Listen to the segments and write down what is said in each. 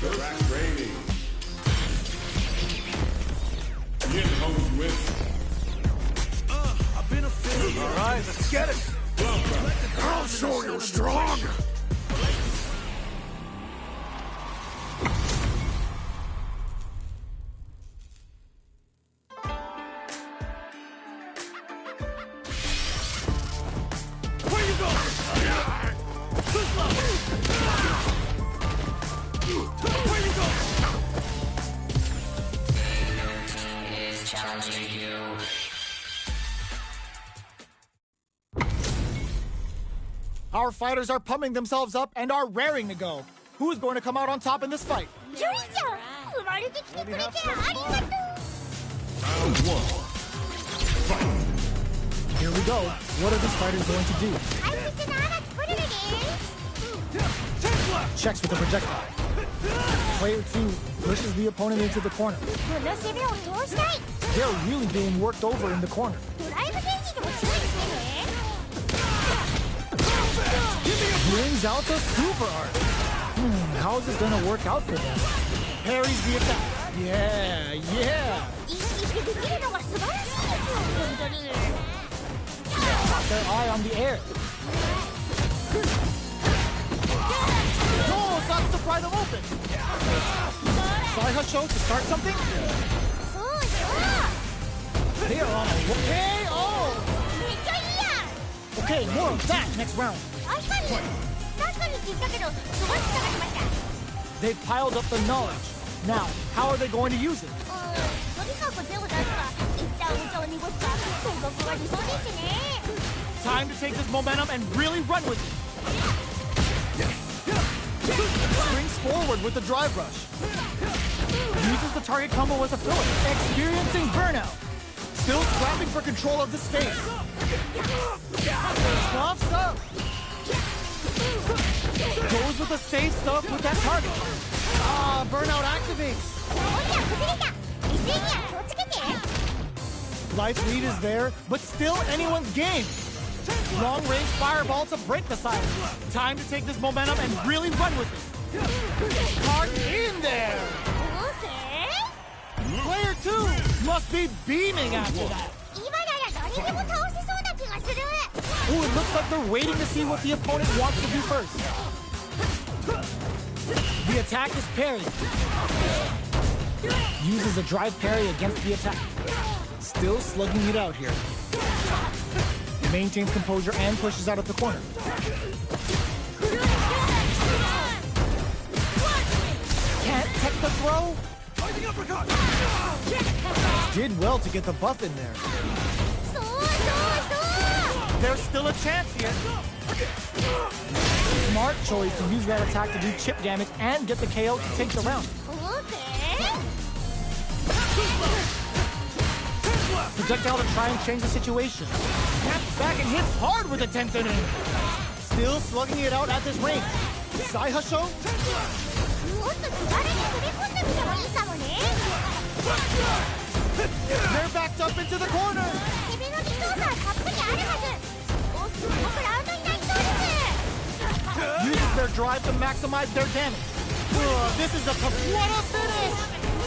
Crash raining. Yin Hong's win. I've been a failure. All right, let's get it. I'll show you strong. Where you going? Too slow. Where you going? Is challenging you. Our fighters are pumping themselves up and are raring to go. Who is going to come out on top in this fight? Yuri-chan! 生まれてきてくれてありがとう Round 1. Fight. Here we go. What are these fighters going to do? 大切な穴作れるで Checks with the projectile. Player 2 pushes the opponent into the corner. この攻めを通したい They're really being worked over in the corner. ドライブゲージにも注意してね Brings out the super art. How is this going to work out for them? Parries the attack. Yeah. 意識してできるのが素晴らしいですよ本当に Got their eye on the air. No, stops to pry them open. Saihasho to start something? そうそう They are on a KO. めっちゃいいやん Okay, more of that next round. 確かにって言ったけどすごいつながりました They've piled up the knowledge. Now, how are they going to use it? とにかく手を出すか一旦お茶を濁すか戦国は理想ですね Time to take this momentum and really run with it. Springs forward with the drive rush. Uses the target combo as a filler, experiencing burnout. Still scrapping for control of the space. Swaps up. Goes with the safe stuff with that target. Burnout activates. おや崩れた一斉には気をつけて Life lead is there, but still anyone's game. Long range fireball to break the silence. Time to take this momentum and really run with it. Card in there. Player 2 must be beaming after that. 今なら誰でも倒せそうな気がする Ooh, it looks like they're waiting to see what the opponent wants to do first. The attack is parried. Uses a drive parry against the attack. Still slugging it out here. Maintains composure and pushes out of the corner. Can't tech the throw. Did well to get the buff in there. そう There's still a chance here. Smart choice to use that attack to do chip damage and get the KO to take the round. オーケー Projectile to try and change the situation. Snaps back and hits hard with the Tensei. Still slugging it out at this range. Saihasho? もっと気軽に飛び込んでみてもいいかもね They're backed up into the corner. 攻めのリソースはたっぷりあるはずすごくラウンドになりそうです Uses their drive to maximize their damage. This is a what a finish!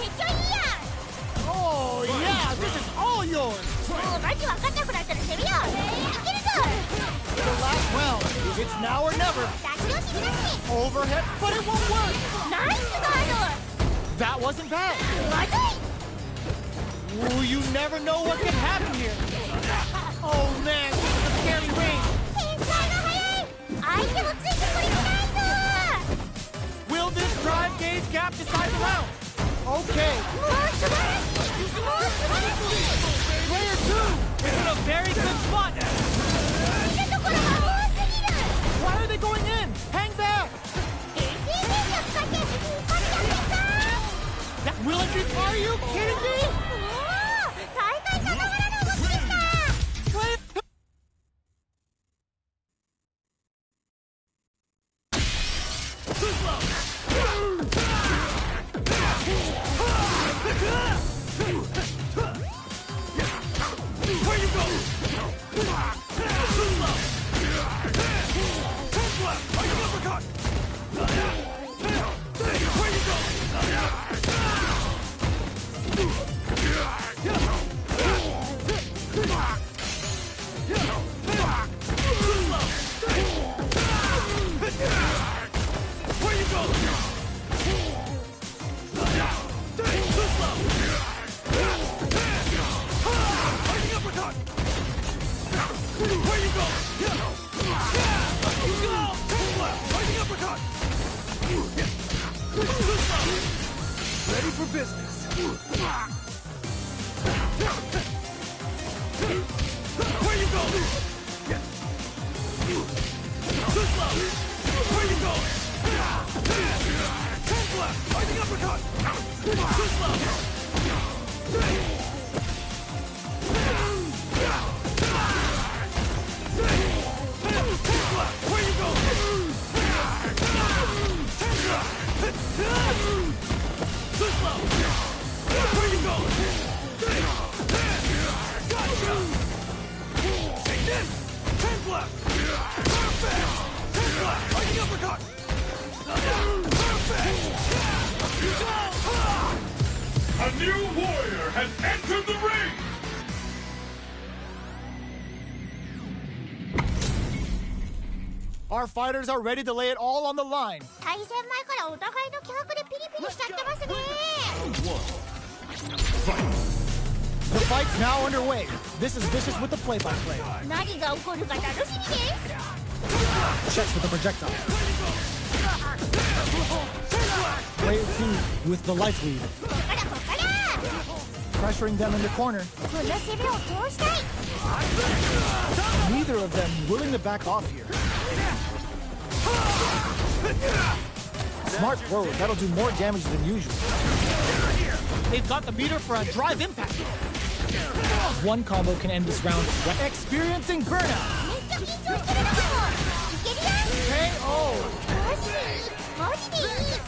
めっちゃいいやん Oh yeah, this is all yours. もうマジわかんなくなったら攻めよういけるぞ The last round. It's now or never. 出し惜しみなし Overhead, but it won't work. ナイスガー That wasn't bad. ドまずい Ooh, you never know what can happen here. Oh man, this is a scary range. 展開が早い相手もついてこれてないぞ Will this drive gauge gap decide the round? Okay, もう素晴らしいもう素晴らしい player 2 is in a very good spot. 見るところが多すぎる Why are they going in? Hang back. 衛星電気を使って引っ張り出せた That will it be? Are you kidding me? おお大会さながらの動きでした Player Where you go? Uppercut! Where you go? Ready for business. Where you going? Too slow. Where you going? Turn left. Fighting uppercut. Too slow. Where you going? Too slow. Where you going? Gotcha. Take this. Turn left. Perfect. Turn left. Fighting uppercut. Perfect. A new warrior has entered the ring! Our fighters are ready to lay it all on the line. 対戦前からお互いの気迫でピリピリしちゃってますね。 The fight's now underway. This is Vicious with the play-by-play. 何が起こるか楽しみです。 Checks with the projectile. Player 2 with the life lead. ここからここから。 Pressuring them in the corner. この攻めを通したい。 Neither of them willing to back off here. Smart throw. That'll do more damage than usual. They've got the meter for a drive impact. One combo can end this round. Experiencing burnout. めっちゃ緊張してるなもう。いけるよ。 KO. マジでいい。マジでいい。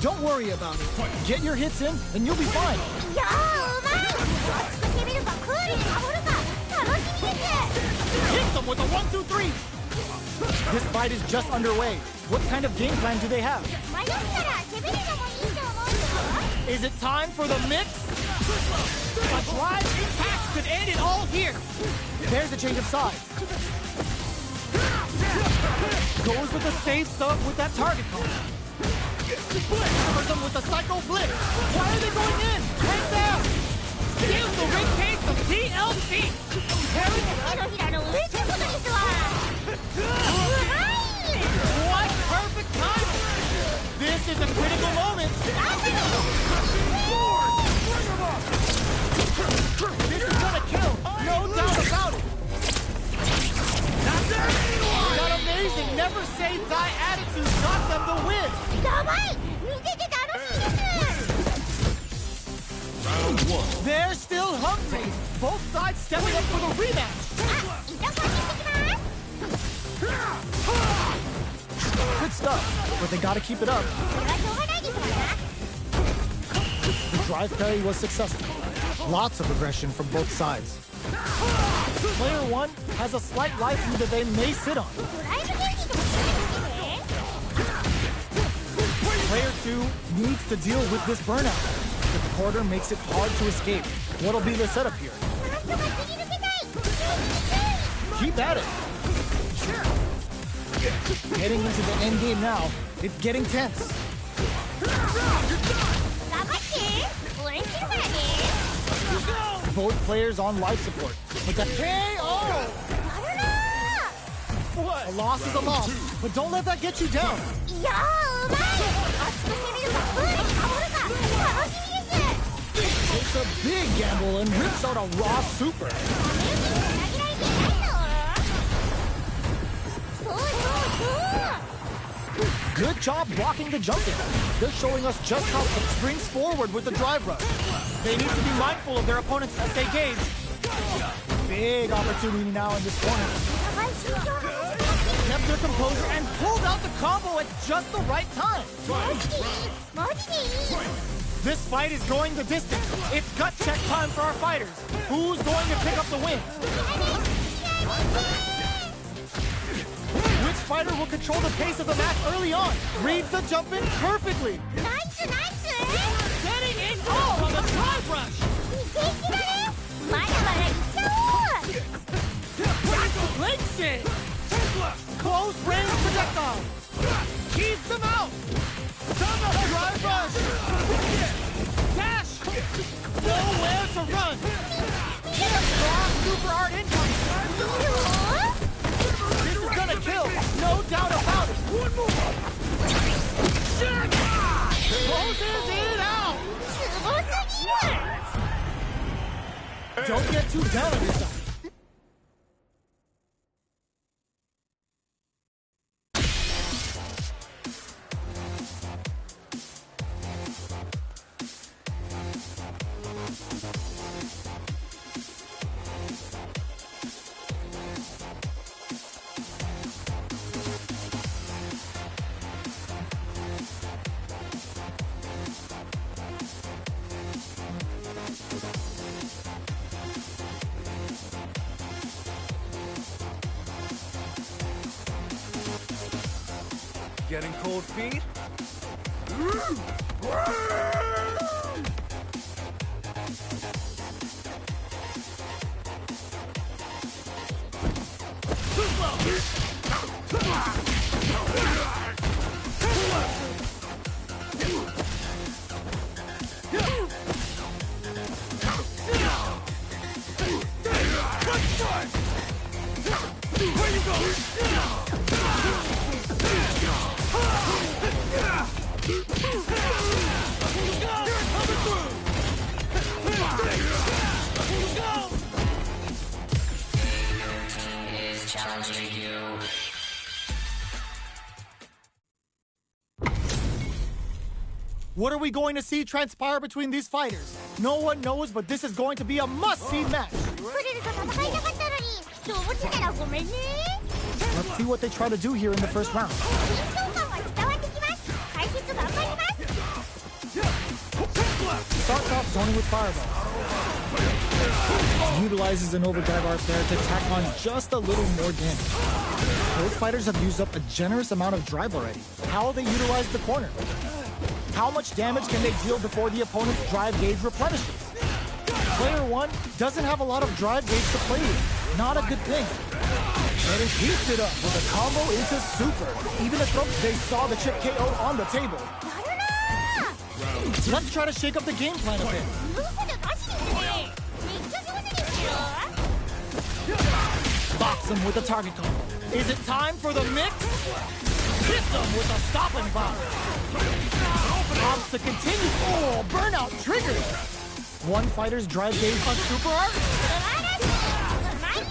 Don't worry about it. Get your hits in, and you'll be fine. いやーうまい。熱く攻めるかクールに守るか楽しみです。 Hit them with a 1-2-3. This fight is just underway. What kind of game plan do they have? 迷ったら攻めるのもいいと思うよ。 Is it time for the mix? A drive impact could end it all here. There's a change of sides. Goes with the safe stuff with that target combo. Covers them with the psycho blitz. Why are they going in? Hang down. Give the ring case some TLC. 手のひらの上ってことですわ。うまい。 What perfect timing. This is a critical moment. This is gonna kill. No doubt about it. That amazing never say die attitude got them the win. やばい。見てて楽しいです。 Round 1. They're still hungry. Both sides stepping up for the rematch. あ、いたこにしてきます。 Good stuff, but they gotta keep it up. これはしょうがないですわな。 The drive parry was successful. Lots of aggression from both sides. Player 1 has a slight life lead that they may sit on. ドライブゲージとかしてね。 Player 2 needs to deal with this burnout. The quarter makes it hard to escape. What'll be the setup here? なんとか切り抜けたい。 Keep at it. Heading into the end game now. It's getting tense. 頑張って。応援してるからね。 Both players on life support. But the KO! やるな A loss is a loss, but don't let that get you down. ー。いやーうまい。熱く攻めるかクールに守るか楽しみです。 Takes a big gamble and rips out a raw super. ダメージにつなげられていないぞ。そうそうそう。 Good job blocking the jumping. They're showing us just how to springs forward with the drive rush. They need to be mindful of their opponent's SA gauge. Big opportunity now in this corner. お互い慎重な走りだ。 Kept their composure and pulled out the combo at just the right time. マジでいい。マジでいい。 This fight is going the distance. It's gut check time for our fighters. Who's going to pick up the win? Which fighter will control the pace of the match early on? Reads the jump in perfectly. ナイスナイス。 Getting in all on the drive rush. いけいけだね。まだまだいっちゃおう。 Links it. Close range projectile. Keeps them out. Drive rush. Dash. Nowhere to run. Strong super art incoming. This is gonna kill. No doubt about it. One more. Closes it out. Don't get too down on yourself. Getting cold feet? Too Where you go? Is challenging you. What are we going to see transpire between these fighters? No one knows, but this is going to be a must-see match. プリルと戦いたかったのに動物ならごめんね Let's see what they try to do here in the first round. 緊張感は伝わってきます解説頑張ります Starts off zoning with Fireball. Utilizes an overdrive art there to tack on just a little more damage. Both fighters have used up a generous amount of drive already. How will they utilize the corner? How much damage can they deal before the opponent's drive gauge replenishes? Player 1 doesn't have a lot of drive gauge to play with. Not a good thing. And it heats it up with a combo into Super. Even though they saw the chip KO on the table. やるな Let's try to shake up the game plan a bit. ー言うことなしですねめっちゃ上手ですよ Box him with a target combo. Is it time for the mix? Hits him with a stopping bomb. Opts to continue. Oh, burnout triggered. One fighter's drive gauge on Super Art. 素晴らしいうまいよ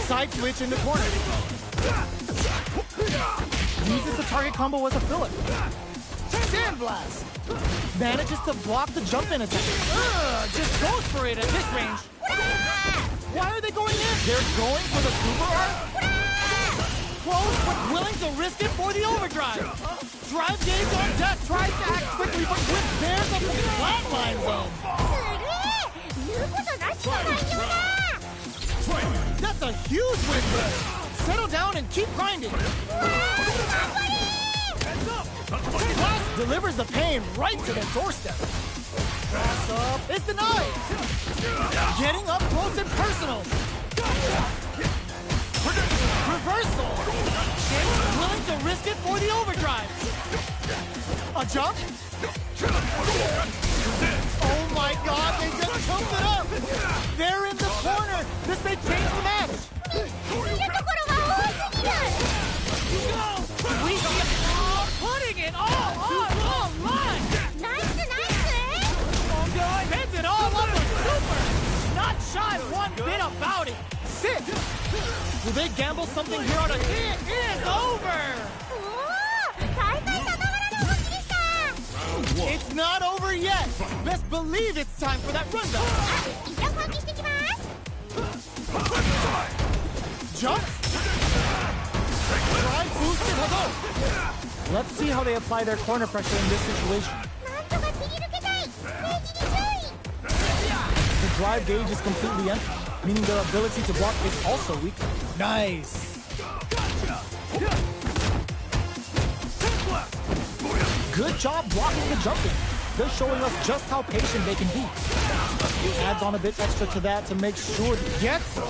Side switch in the corner. Uses the target combo as a filler. Sandblast. Manages to block the jump in attack. Just goes for it at this range. Why are they going in? They're going for the Super Art? Close, but willing to risk it for the overdrive. Drive gauge on deck, tries to act quickly, but with there's a flatline zone. すげえ言うことなしの内容だ That's a huge win there. Settle down and keep grinding. Blast delivers the pain right to their doorstep. Cross up, it's denied. Getting up close and personal. Reversal. James willing to risk it for the overdrive. A jump. Oh my God, they just jumped it up. They're in the corner. This may change the match. 見るところが多すぎる We see all putting it all online. ナイスナイス Bends it all up with Super. Not shy one bit about it. Sit. Will they gamble something here on a... It is over. おお大会さながらの動きでした It's not over yet. Best believe it's time for that rundown. あ一旦換気してきます Jump. Drive boosted Hadou. Let's see how they apply their corner pressure in this situation. なんとか切り抜けたい明治に注意 The drive gauge is completely empty, meaning their ability to block is also weak. Nice. Good job blocking the jumping. They're showing us just how patient they can be. Adds on a bit extra to that to make sure he gets it.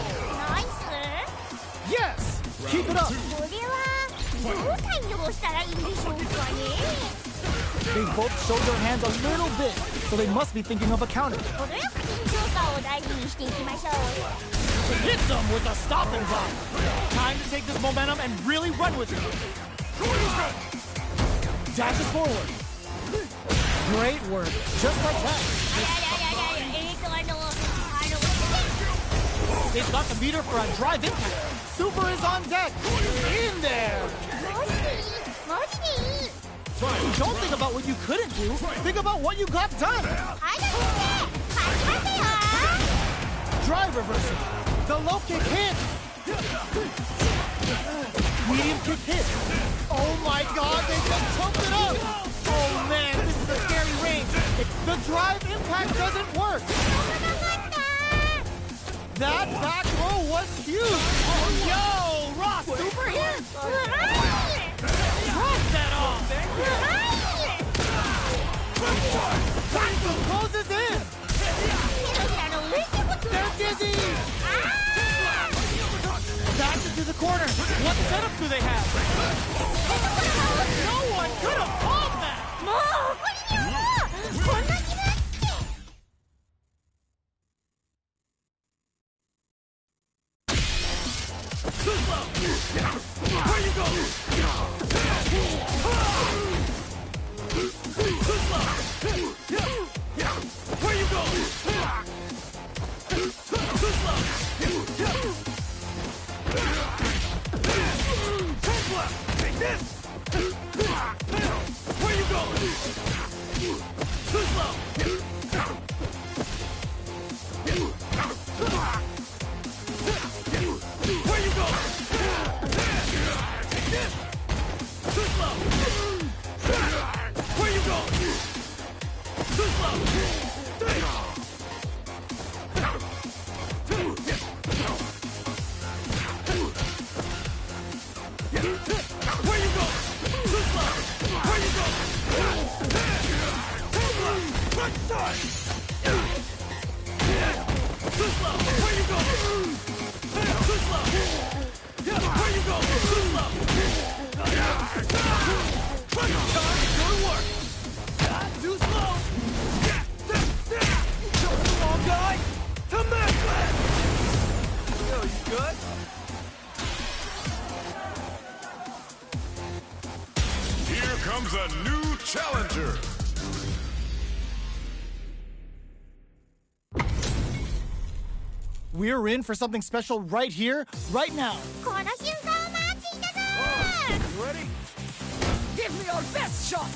ナイス Yes! Keep it up. これはどう対応したらいいんでしょうかね They both showed their hands a little bit, so they must be thinking of a counter. 程よく緊張感を大事にしていきましょう Hits them with a stopping block. Time to take this momentum and really run with it. Dashes forward. Great work. Just like that. あらららら They've got the meter for a drive impact. Super is on deck. In there. マジでいい Don't think about what you couldn't do. Think about what you got done. はいだ先生勝ちますよ Drive reversal. The low kick hit. Medium kick hit. Oh my god, they just choked it up. Oh man, this is a scary range. The drive impact doesn't work. That back row was huge. Oh, yo, Ross, super here. Drop that off. Backflip closes in. They're dizzy. Back into the corner. What setup do they have? No one could have called that. もう怒りにはこんな気分 Where you go? Where you go? Take this! Where you go? Too slow! Where you go? Take this! Too slow! Where you go? Too slow! Where you go? Too slow! Where you go? Right side! Too slow! Where you go? Too slow! Where you go? Too slow! Right side! Go to work! Too slow! Come on, guy! To Macbeth! Yo, you good? Here comes a new challenger. We're in for something special right here, right now. この瞬間を待っていたぞ You ready? Give me your best shot!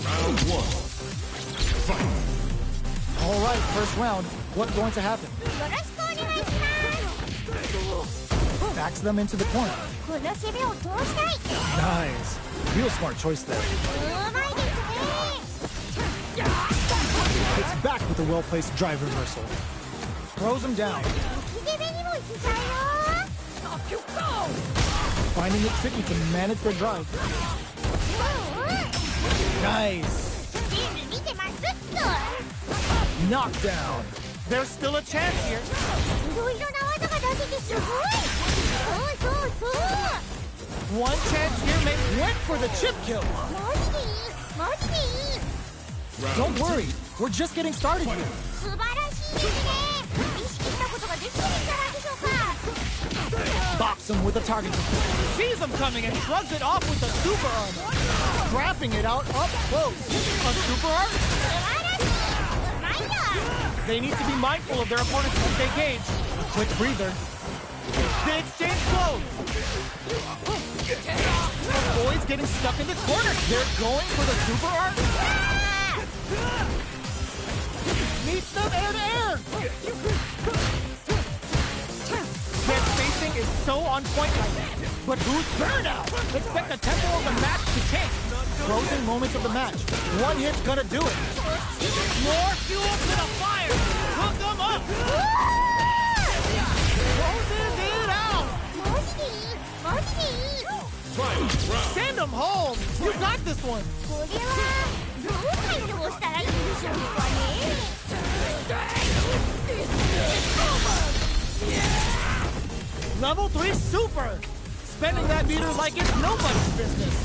Round one. Fight. All right, first round. What's going to happen? よろしくお願いします Backs them into the corner. この攻めを通したい Nice. Real smart choice there. うまいですね It's back with a well-placed drive reversal. Throws him down. 攻めにもいけちゃうよ Up you go! Finding it tricky to manage their drive. うんうん Nice. ゲーム見てますっと Knockdown. There's still a chance here. いろいろな技が出せてすごいそうそうそう One chance here, mate. Went for the chip kill. マジでいいマジでいい Don't worry. We're just getting started here. 素晴らしいですね意識したことができてるんじゃないでしょうか Bops him with a target. Sees him coming and shrugs it off with the super armor. Scrapping it out up close. A super arm? 素晴らしいうまいな They need to be mindful of their opponents as they gauge. Quick breather. The exchange goes. The boys getting stuck in the corner. They're going for the super arm. Meets them air to air. Their spacing is so on point right now. But who's burnout? Expect the tempo of the match to change. Frozen moments of the match. One hit's gonna do it. More fuel to the fire. Hook them up. Closes it out. マジでいいマジでいい Fight. Round. Send them home. You got this one. これはどう対応したらいいんでしょうかね Level 3 super. Spending that meter like it's nobody's business.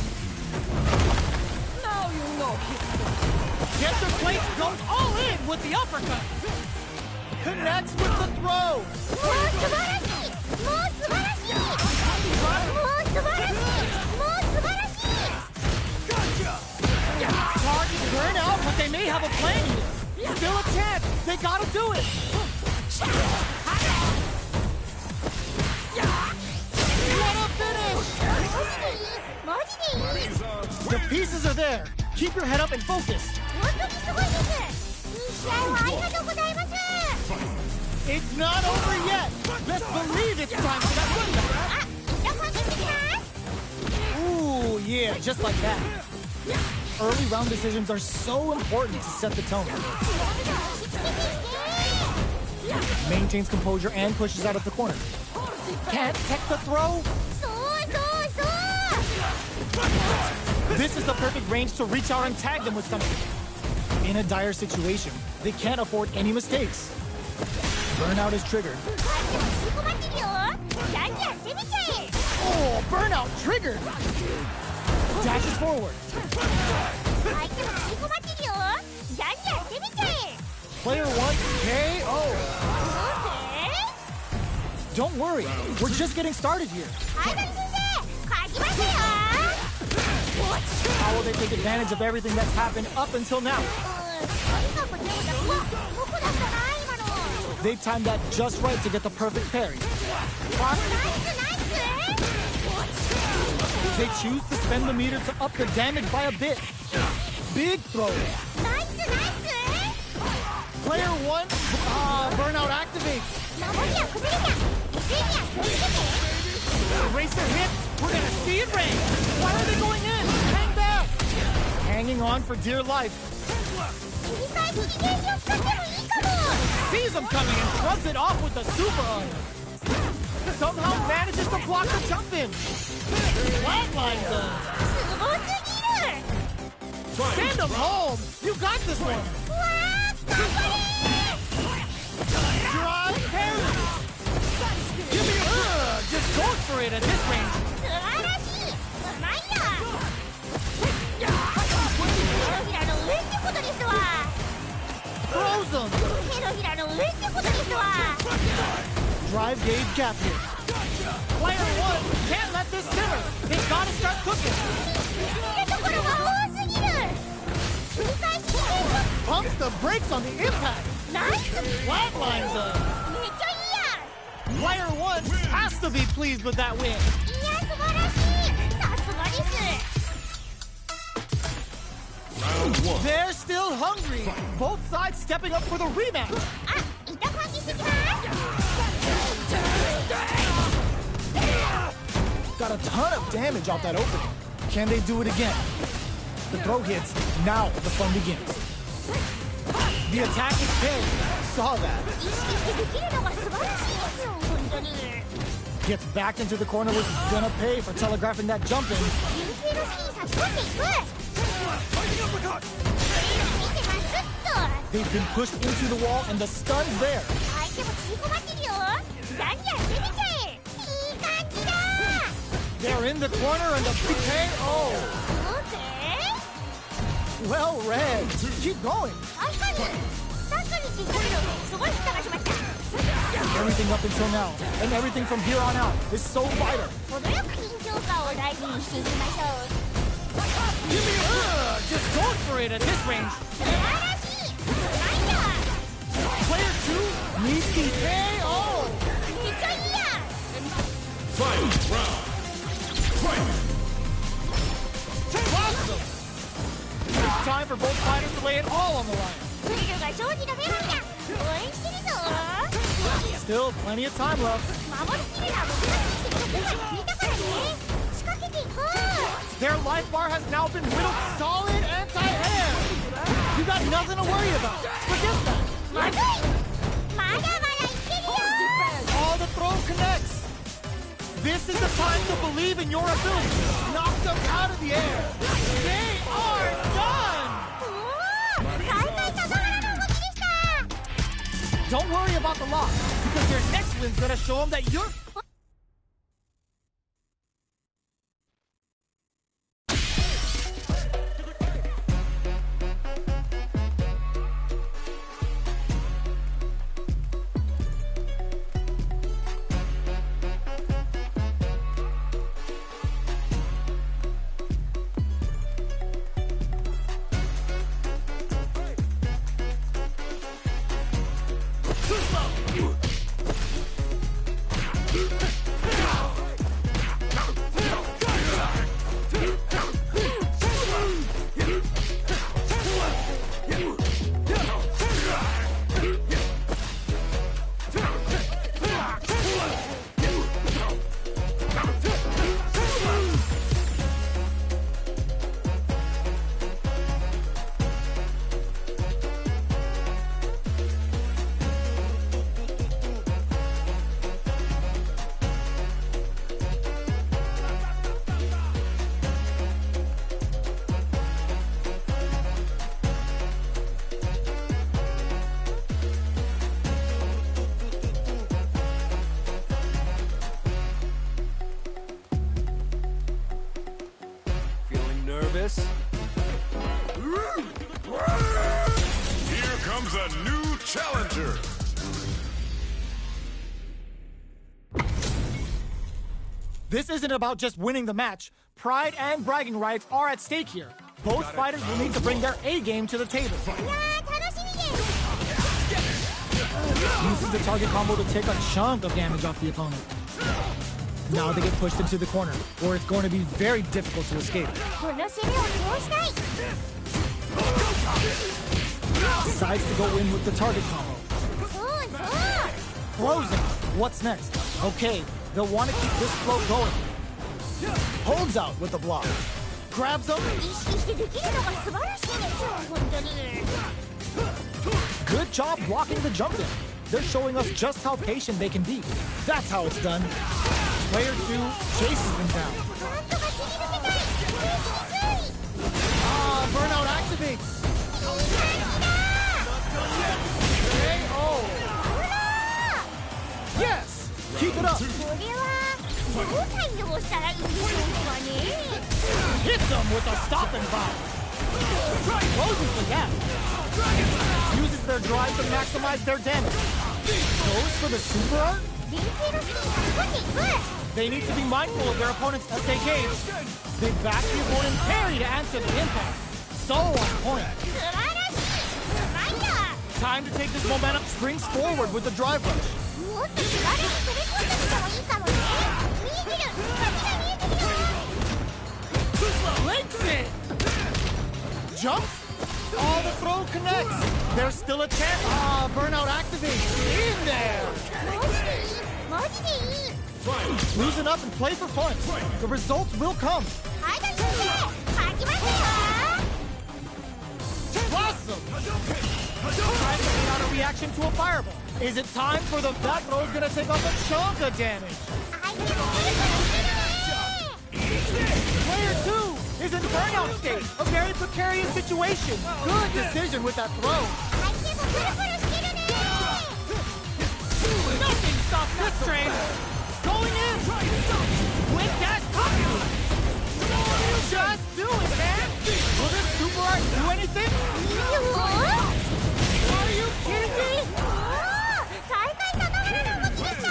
Now you know Get the plate, goes all in with the uppercut. Connects with the throw. もう素晴らしいもう素晴らしいもう素晴らしいもう素晴らしい Targets burn out, but they may have a plan here. Still a chance. They gotta do it. マジでいい The pieces are there. Keep your head up and focus. 本当にすごいですいい試合をありがとうございます It's not over yet. Let's believe it's time for that run back. あ、一度攻撃してきます Ooh, yeah, just like that. Early round decisions are so important to set the tone. 落ち着けていて Maintains composure and pushes out of the corner. Can't tech the throw? そうそうそう This is the perfect range to reach out and tag them with something. In a dire situation, they can't afford any mistakes. Burnout is triggered. 相手も吸い込まってるよじゃんじゃん攻めちゃえ Oh, burnout triggered! Dashes forward. 相手も吸い込まってるよじゃんじゃん攻めちゃえ Player 1 KO. Don't worry, we're just getting started here. 相谷先生勝ちましたよ How will they take advantage of everything that's happened up until now? とにかく手を出すわどこだったな今の They timed that just right to get the perfect parry. ナイスナイス They choose to spend the meter to up the damage by a bit. Big throw. ナイスナイス Player 1, burnout activates. 守りは崩れた SE には気をつけて Eraser hits. We're gonna see it rain. Why are they going in? Hang back. Hanging on for dear life. 切り返しにゲージを使ってもいいかも Sees him coming and shrugs it off with the super on. Somehow manages to block the jump in. Flatlines him. すごすぎる Send him home. You got this one. うわー頑張れ Drive parry. Give me just goes for it at this range. 素晴らしいうまいや手のひらの上ってことですわ Throws him. 手のひらの上ってことですわ Drive gauge gap here. Player 1 can't let this simmer. They gotta start cooking. ってところが多すぎる繰り返しにゲージを Pumps the brakes on the impact. ナイス Flatlines him. めっちゃいいやん Player 1 has to be pleased with that win. いや素晴らしいさすがです They're still hungry. Both sides stepping up for the rematch. あ、一旦換気してきます Got a ton of damage off that opening. Can they do it again? The throw hits. Now the fun begins. The attack is big. Saw that. 意識してできるのが素晴らしいですよ本当に Gets backed into the corner with gonna pay for telegraphing that jump in. 流星の隙に差し込んでいく見てますっと They've been pushed into the wall and the stun's there. 相手も吸い込まってるよじゃんじゃん攻めちゃえいい感じだ They're in the corner and the KO. オーケー Well read. Keep going. 確かにって言ってるのすごい探しました Everything up until now and everything from here on out is so vital. 程よく緊張感を大事にしていきましょう Give me just goes for it at this range. 素晴らしいうまいや Player 2 needs the KO. めっちゃいいや Fight round. Fight. Awesome. It's time for both fighters to lay it all on the line. スリルが勝利の女神だ応援してるぞ Still plenty of time left. 守りきるのは僕たちって言葉に聞いたからね仕掛けていこう Their life bar has now been riddled solid anti-air. You got nothing to worry about. Forget that. まずいまだまだいってるよ All the throw connects. This is the time to believe in your ability. Knock them out of the air. They are done. おお大会さながらの動きでした Don't worry about the loss, because their next win's gonna show them that you're... nervous. Here comes a new challenger. This isn't about just winning the match. Pride and bragging rights are at stake here. Both fighters will need to bring their A game to the table. いやー楽しみです Uses the target combo to take a chunk of damage off the opponent. Now they get pushed into the corner, where it's going to be very difficult to escape. この攻めを通したい Decides to go in with the target combo. そうそう Frozen. What's next? Okay, they'll want to keep this flow going. Holds out with the block. Grabs him. 意識してできるのが素晴らしいですよ本当に Good job blocking the jump in. They're showing us just how patient they can be. That's how it's done. Player 2 chases them down. なんとか切り抜けたいきつい Ah, burnout activates. KO. Yes. Keep it up. これはどう対応したらいいんでしょうかね Hits them with a stopping bomb. Closes the gap. Uses their drive to maximize their damage. Goes for the super art. 連携のスピンがかかっていく They need to be mindful of their opponent's SAKs. They back the opponent parry to answer the impact. So on point. 素晴らしいうまいな Time to take this momentum. Springs forward with the drive rush. もっと気軽に攻め込んでみてもいいかもね見えてる先が見えてるよ Links it. Jumps. Oh, the throw connects. There's still a chance. Ah, burnout activates. In there. マジでいいマジでいい Loosen up and play for fun. The results will come. はいだって吐きますよ Awesome. Trying to get out a reaction to a fireball. Is it time for the... That throw's gonna take off a chunk of damage. 相手もくるくるしてるね Player 2 is in burnout state. A very precarious situation. Good decision with that throw. 相手もくるくるしてるね Nothing stops this train. Going in. With that copy. Just do it, man. Will this super art do anything? いいよ Are you kidding me? 大会さながらの動きでした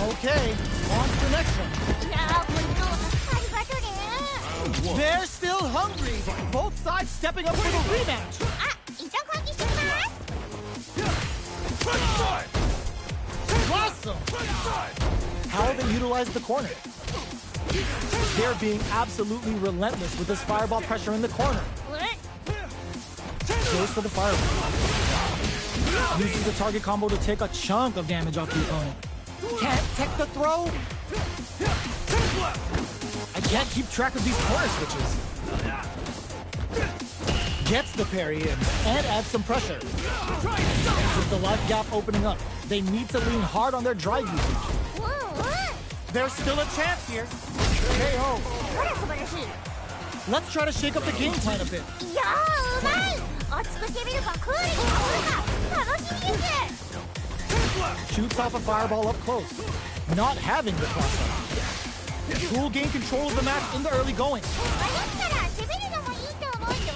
Okay, on to the next one. いやーこれどうありがとね They're still hungry. Both sides stepping up for the rematch. あ一旦換気してきます Awesome. How they utilize the corner. They're being absolutely relentless with this fireball pressure in the corner. うれ Goes for the fireball. Uses the target combo to take a chunk of damage off the opponent. Can't tech the throw. I can't keep track of these corner switches. Gets the parry in and adds some pressure. With the life gap opening up, they need to lean hard on their drive usage. うんうん There's still a chance here. KO. ほら素晴らしい Let's try to shake up the game plan a bit. いやーうまい熱く攻めるかクールに守るか楽しみです Shoots off a fireball up close. Not having the cross-up. Who will gain control of the match in the early going. だったら攻めるのもいいと思うよ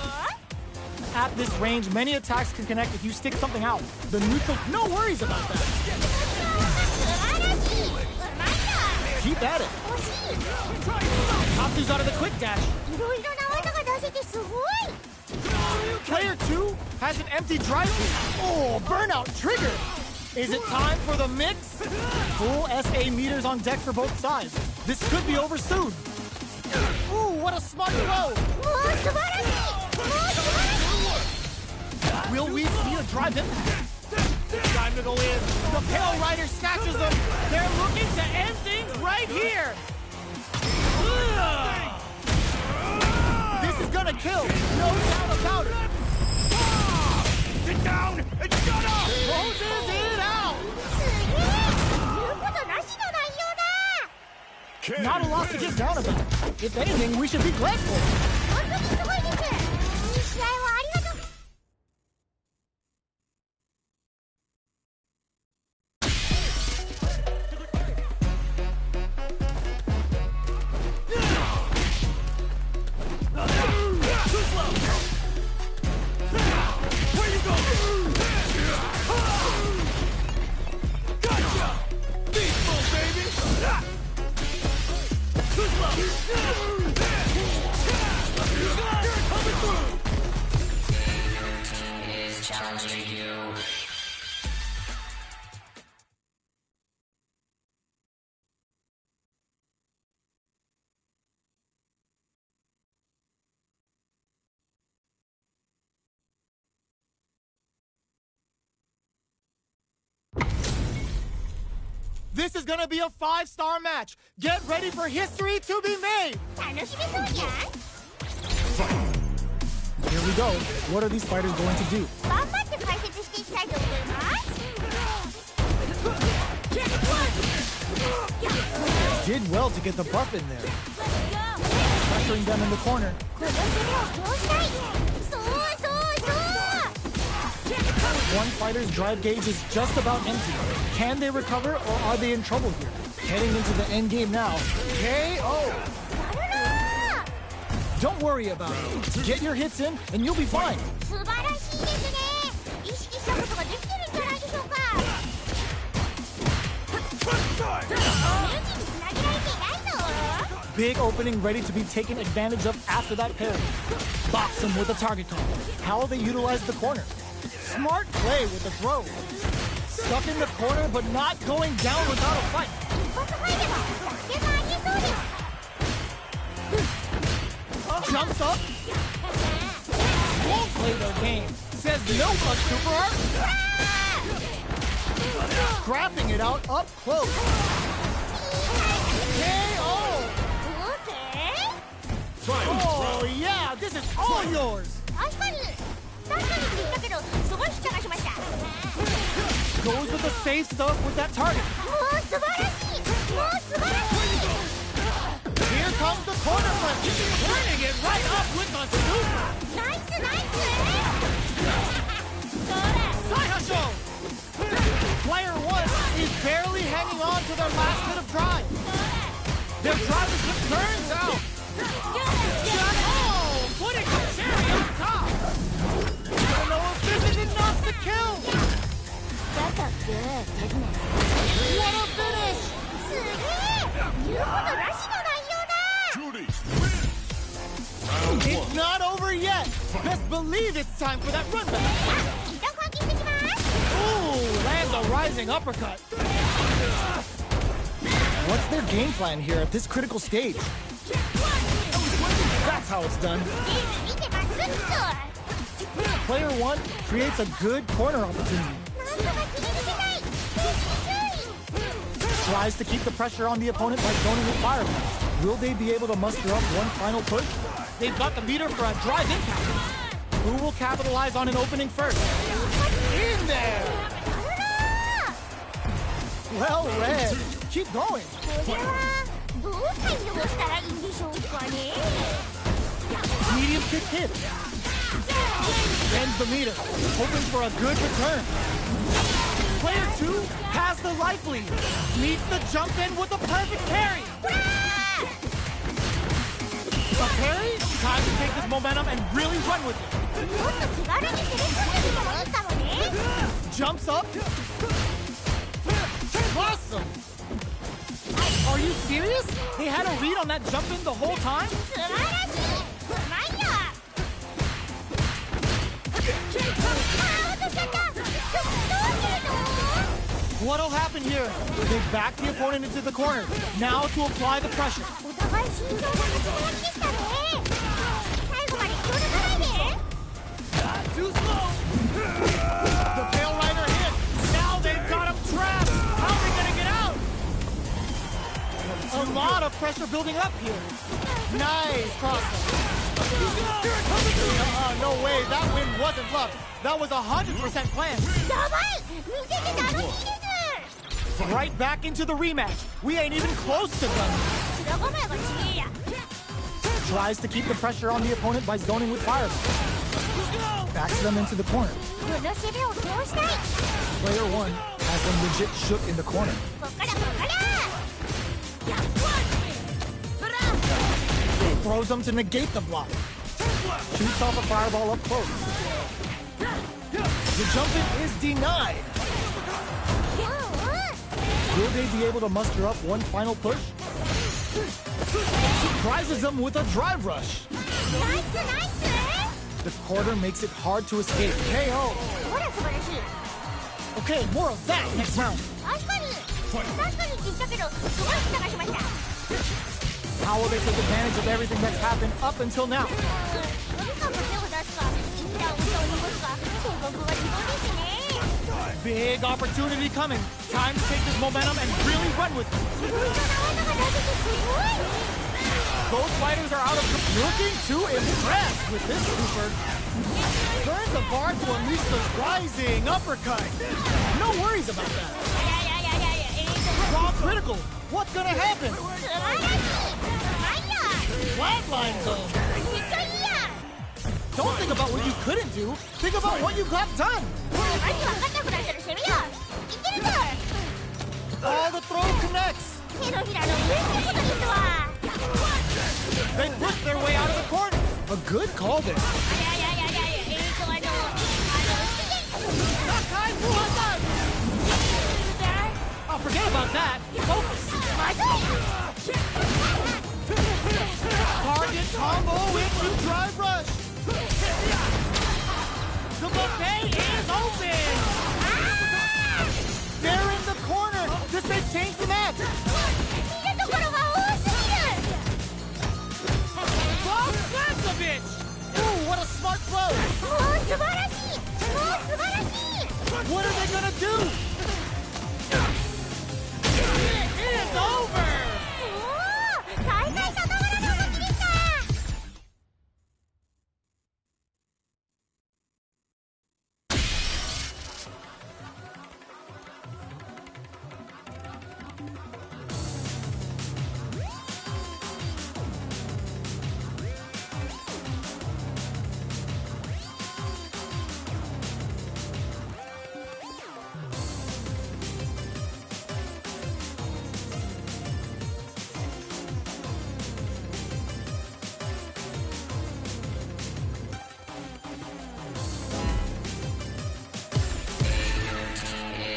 At this range, many attacks can connect if you stick something out. The neutral, no worries about that. 素晴らしいうまいな Keep at it. 惜しい Tatsu's out of the quick dash. いろいろな技が出せてすごい Player 2 has an empty drive loop. Oh, burnout triggered. Is it time for the mix? Full SA meters on deck for both sides. This could be over soon. Ooh, what a smart throw. もう素晴らしいもう素晴らしい Will we see a drive impact? Time to go in. The Pale Rider snatches them. They're looking to end things right here. This is gonna kill. No doubt about it. Sit down and shut up! Closes it out. すげえ言うことなしの内容だ Not a lot to get down about. If anything, we should be glad for it. 本当にすごいですいい試合をありがとう This is gonna be a 5-star match. Get ready for history to be made. 楽しめそうじゃん。 Here we go. What are these fighters going to do? 頑張って解説していきたいと思います。 Did well to get the buff in there. Pressuring them in the corner. この攻めを通したい。そうそうそう。 One fighter's drive gauge is just about empty. Can they recover or are they in trouble here? Heading into the end game now. KO! やるなー。 Don't worry about it. Get your hits in and you'll be fine. 素晴らしいですね。意識したことができてるんじゃないでしょうか。ネジにつなげられていないぞ。 Big opening ready to be taken advantage of after that parry. Box him with a target call. How will they utilize the corner? Smart play with the throw. Stuck in the corner but not going down without a fight. 一発入れば逆転がありそうです。 Jumps up. Won't play their game. Says no much super art. Scrapping it out up close. KO! Oh yeah, this is all yours. 確かにって言ったけどすごい人がしました。 Goes with the safe stuff with that target. もう素晴らしい。もう素晴らしい。 Here comes the corner punch. Turning it right up with the super. ナイスナイス。 Saihasho! Player 1 is barely hanging on to their last bit of drive. Their drive is turns out. Oh, putting the cherry on top. I don't know if this is enough to kill. That's a good, isn't it? What a finish! すげえ。言うことなしの内容だ。 Judy, It's not over yet. Best believe it's time for that run back. 一旦換気してきます。 Ooh, lands a rising uppercut. What's their game plan here at this critical stage? That's how it's done. ゲーム見てますっと。 Player 1 creates a good corner opportunity. なんとか切り抜けたい。Tries to keep the pressure on the opponent by zoning with fire blast. Will they be able to muster up one final push? They've got the meter for a drive impact. Who will capitalize on an opening first? In there! Well read. Keep going. これはどう対応したらいいんでしょうかね。 Medium kick hit. Bends the meter, hoping for a good return. Player 2 has the life lead. Meets the jump in with a perfect parry. A parry? Time to take this momentum and really run with it. もっと気軽に攻め込んでみてもいいかもね。 Jumps up. Awesome. Are you serious? They had a read on that jump in the whole time? 素晴らしい。うまいよ。落としちゃった。どうするの？ What'll happen here? They back the opponent into the corner. Now to apply the pressure. お互い心臓が始まりでしたね。最後まで気を抜かないで。 Too slow. The tail rider hit. Now they've got him trapped. How are they gonna get out? A lot of pressure building up here. Nice cross. No way. That win wasn't luck. That was 100% planned. やばい。見てて楽しいです。 Right back into the rematch. We ain't even close to done. 白ごまがちげえや。 Tries to keep the pressure on the opponent by zoning with fire. Backs them into the corner. この攻めを通したい。 Player 1 has them legit shook in the corner. こっからこっから。 Throws them to negate the block. Shoots off a fireball up close. The jump in is denied. Will they be able to muster up one final push? Surprises them with a drive rush. ナイスナイス。 The corner makes it hard to escape. KO. ほら素晴らしい。 Okay, more of that next round. 確かにって言ったけどすごい人がしました。 How will they take advantage of everything that's happened up until now? とにかく手を出すか一旦音を残すか性格は自動ですね。 Big opportunity coming. Time to take this momentum and really run with it. いろいろな技が出せてすごい。 Both fighters are out of looking to impress with this super. Turns the bar to unleash the rising uppercut. No worries about that. いやいやいやいや、Raw critical. What's gonna happen? 素晴らしい。なんや。 Flatline zone. めっちゃいいやん。 Don't think about what you couldn't do. Think about what you got done. マジわかんなくなったら攻めよう。いけるぞ。 All the throw connects. 手のひらの上ってことですわ。 They push their way out of the corner. A good call there. いやいやいやいやいや、Sakai Muhammad. Oh, forget about that. Focus. まずい。 Target combo into drive rush. The buffet is open. They're in the corner. This may change the match. 見るところが多すぎる。 Oh, that's a bitch. Ooh, what a smart throw. もう素晴らしい。もう素晴らしい。 What are they gonna do? It is over. おお、大会さながらの動きでした。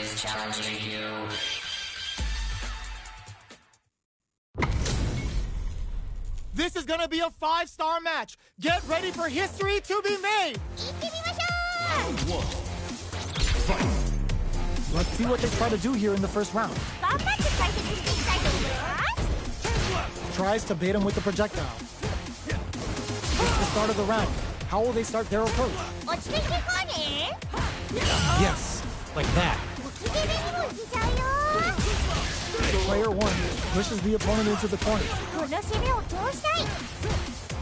is challenging you. This is gonna be a 5-star match. Get ready for history to be made. 行ってみましょう。 Let's see what they try to do here in the first round. 頑張って解説していきたいと思います。 Tries to bait him with the projectile. It's the start of the round. How will they start their approach? 落ち着いていこうね。 Yes, like that. 置き手目にもいけちゃうよ。 Player 1 pushes the opponent into the corner. この攻めを通したい。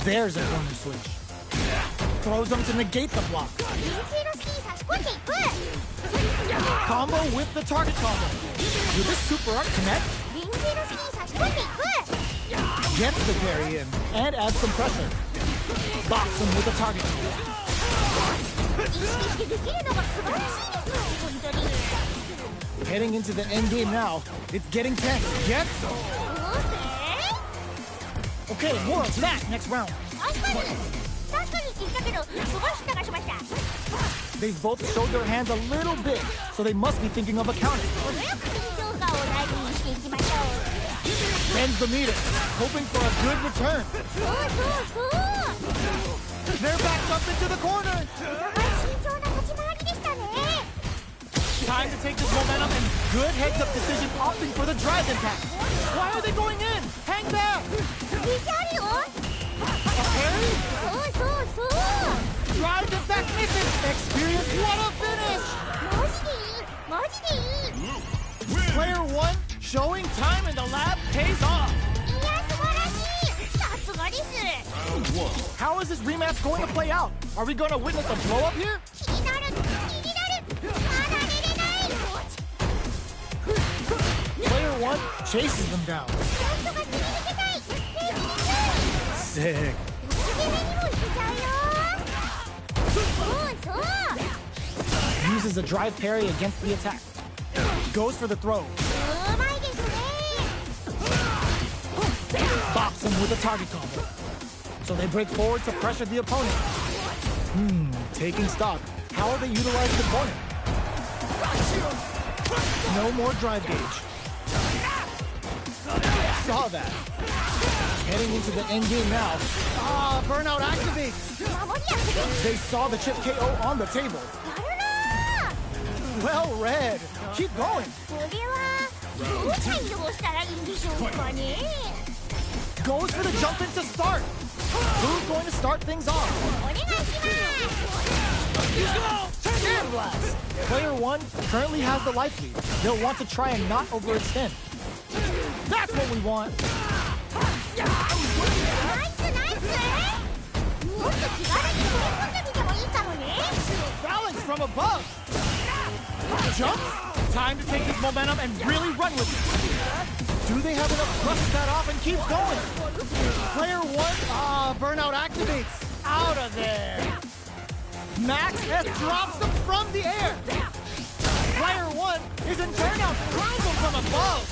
There's a corner switch. Throws them to negate the block. 臨性の隙に差し込んでいく。 Combo with the target combo. Will this super art connect? 臨性の隙に差し込んでいく。 Gets the parry in and adds some pressure. Box him with the target combo. 意識してできるのが素晴らしいです。本当に。 Heading into the end game now. It's getting tense. Yes. Okay, more of that next round. 確かにって言ったけど、すごい下がしました。 They've both showed their hands a little bit, so they must be thinking of a counter. 程よく緊張感を大事にしていきましょう。 Bends the meter, hoping for a good return. そう。 They're backed up into the corner. お互い慎重な立ち回りでしたね。 Time to take this momentum and good heads-up decision, opting for the drive impact. Why are they going in? Hang back. 見てあるよ。 A parry? そう。 Drive impact misses. Experience, what a finish. マジでいい。 Player 1 showing time in the lab pays off. いや、素晴らしい。さすがです。 How is this rematch going to play out? Are we going to witness a blow-up here? 気になる。まだ寝れない。 Player 1 chases them down. なんとか切り抜けたい。 Sick. 受け目にもいけちゃうよ。そう。 Uses a drive parry against the attack. Goes for the throw. うまいですね。 Bops him with a target combo. So they break forward to pressure the opponent. Taking stock. How will they utilize the corner? No more drive gauge. Saw that. Heading into the end game now. Burnout activates. 守りやすい。 They saw the chip KO on the table. やるなぁ。 Well read. Keep going. これはどう対応したらいいんでしょうかね。 Goes for the jump in to start. Who's going to start things off? お願いします。 And Blast. Player 1 currently has the life lead. They'll want to try and not overextend. That's what we want. ナイスナイス。もっと気軽に飛び込んでみてもいいかもね。 Balance from above. Jump. Time to take this momentum and really run with it. Do they have enough to brush that off and keep going? Player 1, burnout activates. Out of there. Max S drops them from the air. Player 1 is in burnout, drives them from above.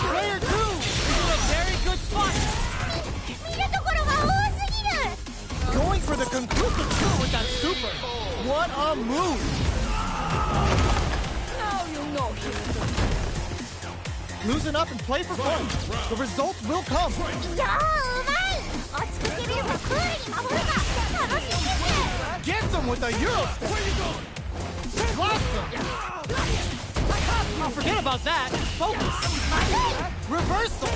Player 2 is in a very good spot. 見るところが多すぎる。 Going for the conclusive kill with that super. What a move. Loosen up and play for fun. The results will come. いやーうまい。落ち着けるよクールに守るか。楽しいです。 Gets them with a Euro step. Blast them. Oh, forget about that. Focus. Reversal.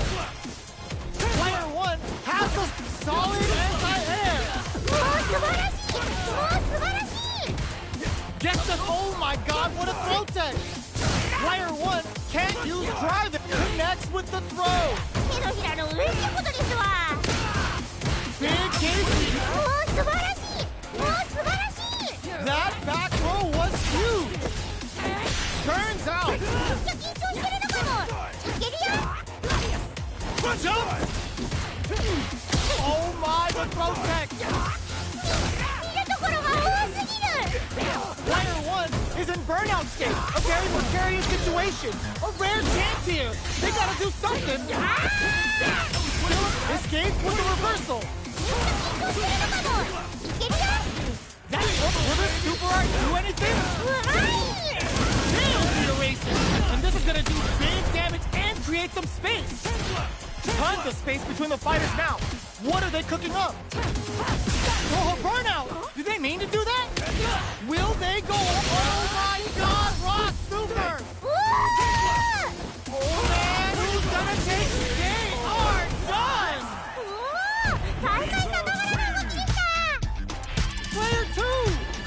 Player 1 has a solid anti-air. もう素晴らしい。もう素晴らしい。 Gets them. Oh my God, what a throw tech. Player 1 can't use drive. It connects with the throw. 手のひらの嬉しいことですわ。 Big case. もう素晴らしい。もう素晴らしい。 That back throw was huge. Turns out. めっちゃ緊張してるのかも。いけるよ。 Jump. Oh my, the throw tech. 見るところが多すぎる。 Player 1 is in burnout state. A very precarious situation. A rare chance here. They gotta do something. Escape with the reversal. 緊張してるのかも。いけるよ。 That will this super art do anything? うまい。 Nails the eraser. And this is gonna do big damage and create some space. Tons of space between the fighters now. What are they cooking up? Oh, burnout! Did they mean to do that? Will they go? Oh my God! Rock super! うわ Oh man, who's gonna take? They are done! ー。大会さながらの動きでした。 Player 2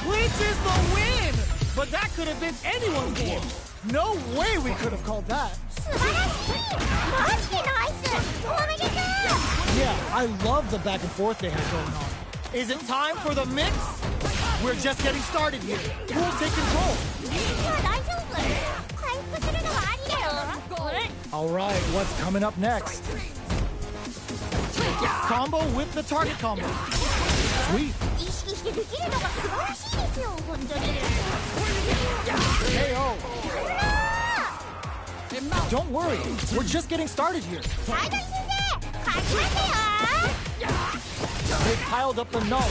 clinches the win! But that could have been anyone's game. No way we could have called that. 素晴らしい。マジでナイス。おめでとう。 Yeah, I love the back and forth they have going on. Is it time for the mix? We're just getting started here. Who will take control? いや大丈夫。回復するのはありだよ。 Alright, what's coming up next? Combo with the target combo. Sweet. 意識してできるのが素晴らしいですよ本当に。 KO. Don't worry, we're just getting started here. サイドリ先生勝ちましたよ。 They've piled up the knowledge.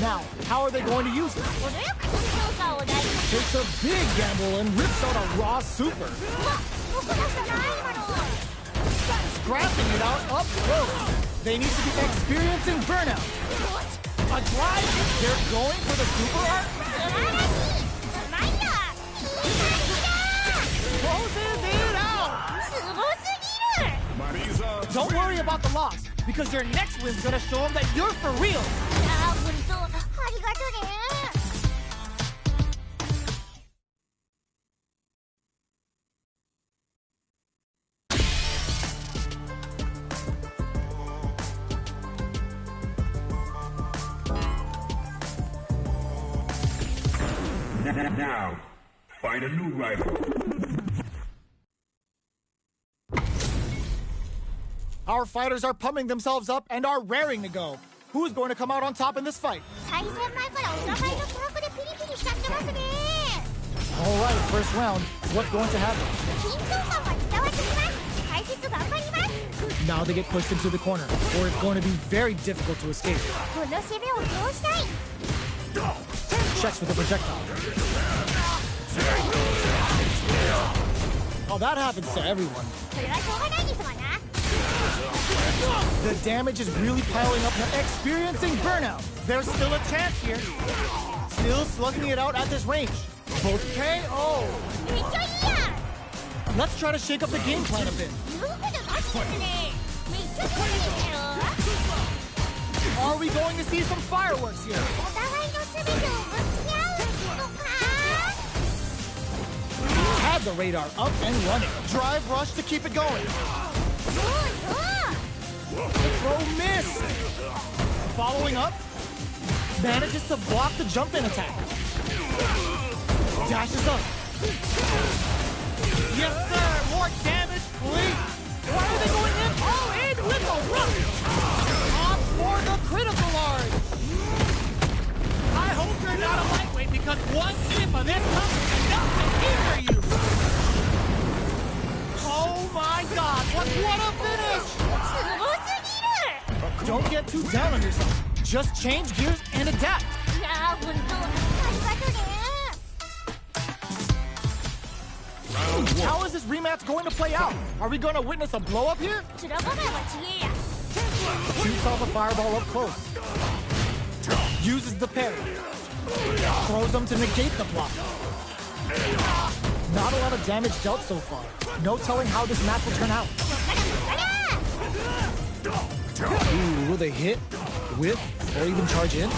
Now, how are they going to use it? 程よく評価を大事に。 Takes a big gamble and rips out a raw super. 僕出したな今の。 Scrapping it out up close. They need to be experiencing burnout. A drive. They're going for the super art. 素晴らしい。うまいよ。いい感じだ。 Closes it out. すごすぎる。 Don't worry about the loss, because your next win's gonna show them that you're for real. あー本当ありがとね。 Now, find a new rival. Our fighters are pumping themselves up and are raring to go. Who's going to come out on top in this fight? 対戦前からお互いの気迫でピリピリしちゃってますね。 Alright, first round. What's going to happen? 緊張感が伝わってきます。解説頑張ります。 Now they get pushed into the corner, or it's going to be very difficult to escape. この攻めを通したい。 Checks with the projectile. Oh, that happens to everyone. それはしょうがないですわな。 The damage is really piling up now. Experiencing burnout. There's still a chance here. Still slugging it out at this range. Both KO. めっちゃいいやん。 Let's try to shake up the game plan a bit. 言うことなしですね。めっちゃ強いですよ。 Are we going to see some fireworks here? お互いの全てをぶつけ合うのか。have the radar up and running. Drive rush to keep it going. そうそう The throw missed. Following up, manages to block the jump-in attack. Dashes up. Yes, sir. More damage, please. Why are they going in? All in with a rush. Opt for the critical art. I hope you're not a lightweight because one sip of this comes enough to injure you. Oh my God! What a finish! すごすぎる Don't get too down on yourself. Just change gears and adapt. いやー、ほんとありがとね How is this rematch going to play out? Are we going to witness a blow-up here? 面構えはちげえや Shoots off a fireball up close. Uses the parry. Throws them to negate the block. Not a lot of damage dealt so far. No telling how this match will turn out. そっからそっから Ooh, will they hit, whiff, or even charge in?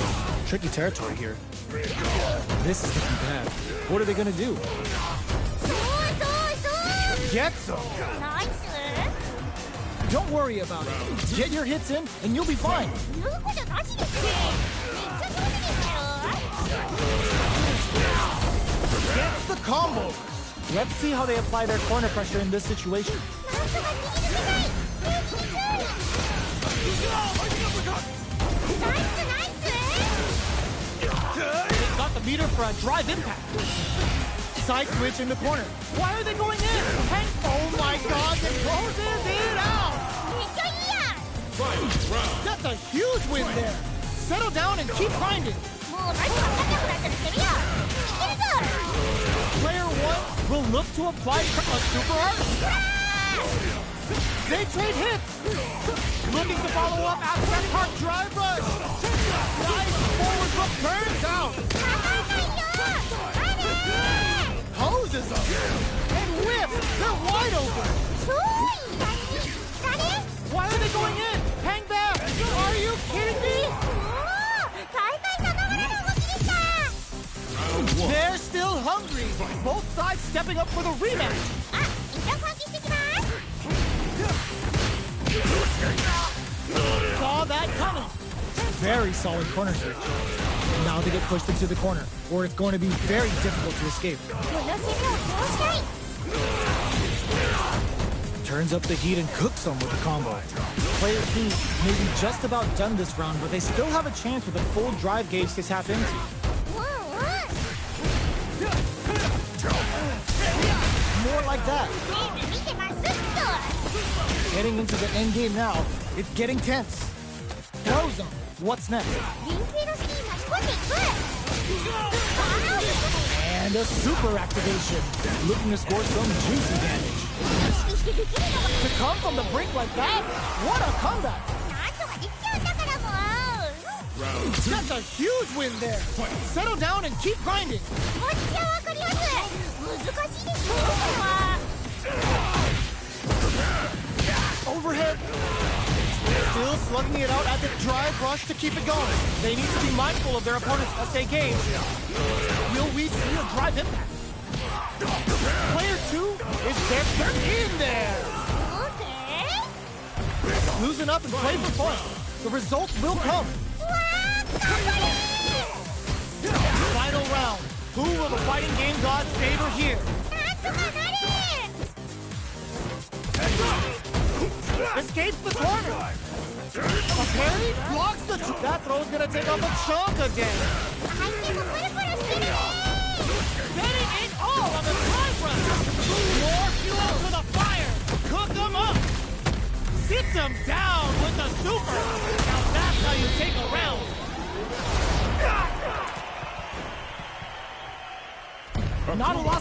Tricky territory here. This is looking bad. What are they going to do? そうそう Get some. そうナイス Don't worry about it. Get your hits in, and you'll be fine. 言うことなしですねめっちゃ上手ですよ Gets the combo. Let's see how they apply their corner pressure in this situation. なんとか切り抜けたいナイスナイス They've got the meter for a drive impact. Side switch in the corner. Why are they going in? Hank, oh my God, it closes it out. めっちゃいいやん Fight round. That's a huge win there. Settle down and keep grinding. もう何も分かんなくなったら攻めよういけるぞ Player one will look to apply a super art. They trade hits. Looking to follow up after that hard drive rush. Nice forward look burns out. 分かんないよあれ Hoses up. And whips. They're wide open. 超いい感じ誰 Why are they going in? Hang back. Are you kidding me? おー大会さながらの動きでした They're still hungry. Both sides stepping up for the rematch. あ一旦換気してきます Saw that coming. Very solid corner switch. Now they get pushed into the corner, or it's going to be very difficult to escape. この攻めをこうしたい Turns up the heat and cooks them with the combo. Player 2 may be just about done this round, but they still have a chance with a full drive gauge to tap into. うんうん More like that. 全部見てますっと Heading into the end game now, it's getting tense. Throws them. What's next? 連携の隙に巻き込んでいく And a super activation. Looking to score some juicy damage. 意識してできるのが To come from the brink like that? What a comeback! なんとかできちゃうんだからもう That's a huge win there. Settle down and keep grinding. こっちはわかります難しいですよこれは Overhead. Still slugging it out at the drive rush to keep it going. They need to be mindful of their opponent's SA gauge. Will we see a drive impact? Player 2 is there. They're in there. オーケー Loosen up and play for fun. The results will come. うわー頑張れ Final round. Who will the fighting game gods favor here? なんとかなれ Escapes the corner. A parry blocks the. That throw's gonna take off a chunk of damage. 相手もプルプルしてるね Getting it all on the drive run. More fuel to the fire. Cook them up. Sit them down with the super. Now that's how you take a round. Not a loss.